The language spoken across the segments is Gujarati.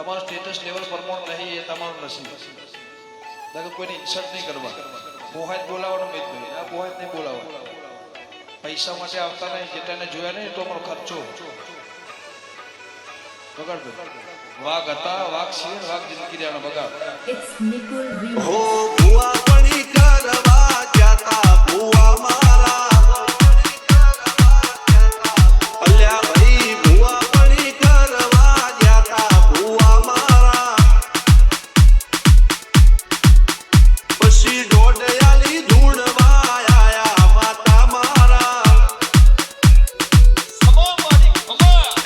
તમારો સ્ટેટસ લેવલ પ્રમાણ નહીં એ તમારું નસીબ. દાખલ કોઈને ઇન્સલ્ટ નહીં કરવા. પોહાય બોલાવવાનો મિત્ર આ પોહાય નહીં બોલાવવા. પૈસા માટે આવતા નહીં, જેટાને જોયા નહીં તો અમારો ખર્ચો બગાડ. વાઘ હતા, વાઘ શિર, વાઘ જિંદગી રહેવાનો બગાડ. હો ભુવા પણી કરવા જાતા ભુવા મારા અલ્યા ભાઈ ભુવા પણી કરવા જાતા ભુવા મારા પછી ડોડયાલી ધૂણવા આયા માતા મારા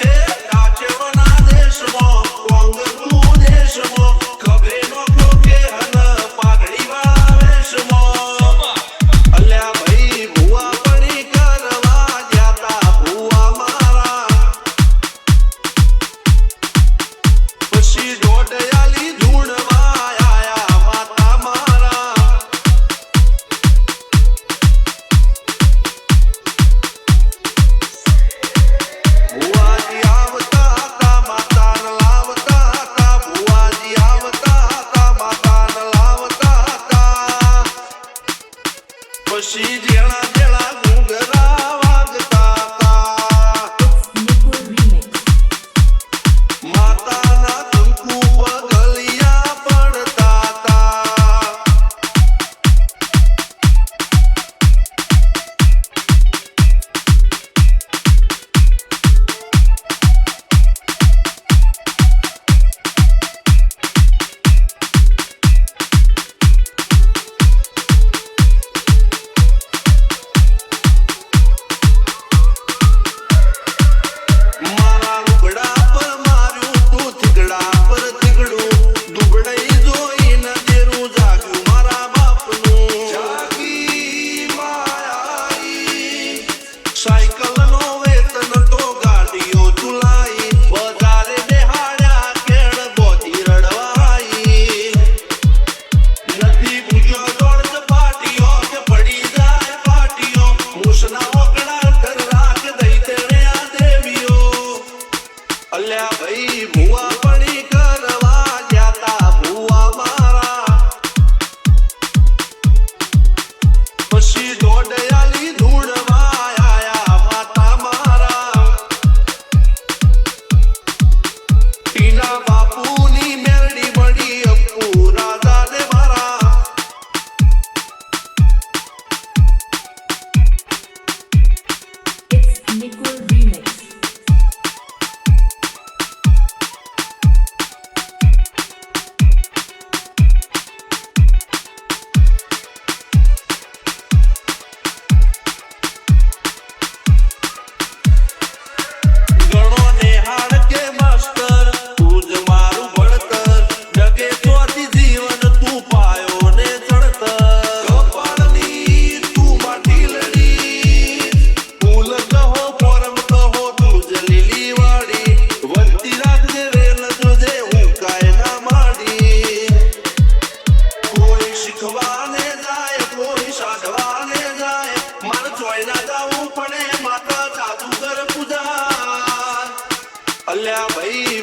એ રાજવના દેશમાં કોંગનું દેશમાં ખબરે નો કે હન પાઘડી વાળા વેશમાં અલ્યા ભાઈ ભુવા પણી કરવા જાતા ભુવા મારા પછી ડોડયાલી ધૂણવા આયા માતા મારા ભુવાજી આવતા હતા માતાને લાવતા હતા ભુવાજી આવતા હતા માતાને લાવતા હતા પછી જેણા જેણા ઘૂંઘરા વાગતા હતા માતાના કંકુ પગલિયા પડતા હતા મારા લુગડા પર માર્યું તું થીગડા પર થીગડું દુબળઈ જોઈને દેરું જાગ્યું મારા બાપનું જાગી માયાઈ સાયકલનો વેતન તો ગાડીઓ ચુલાઈ વધારે બેહાડ્યા કેળ બોધી રડવાઈ નથી પૂજ્યો દોડ પાટીઓ કે પડી જાય પાટીઓ મૂસના ઓકડા કર રાખ દઈ તેણે આ દેવીઓ અલ્યા ભાઈ ભુવા પણી કરવા જાતા ભુવા મારા પછી ડોડયાલી ધૂણવા આયા માતા મારા ટીના બાપુની મેરડી મળી અપ્પુ રાજાને મારા ગણો નેહાળ કે માસ્ટર તું જ મારું ભણતર જગે ચોથી જીવન તું પાયો ને ચડતર કપાળની તું માટીલડી ફૂલ કહો પરમ કહો તું જ લીલી વાડી વધતી રાખજે વેલ જોજે હું કાય ના માડી કોઈ શીખવાને જાય કોઈ સાધવાને જાય માર ચોય ના જાવું પડે માતા જાદુગર પૂજા અલ્યા ભાઈ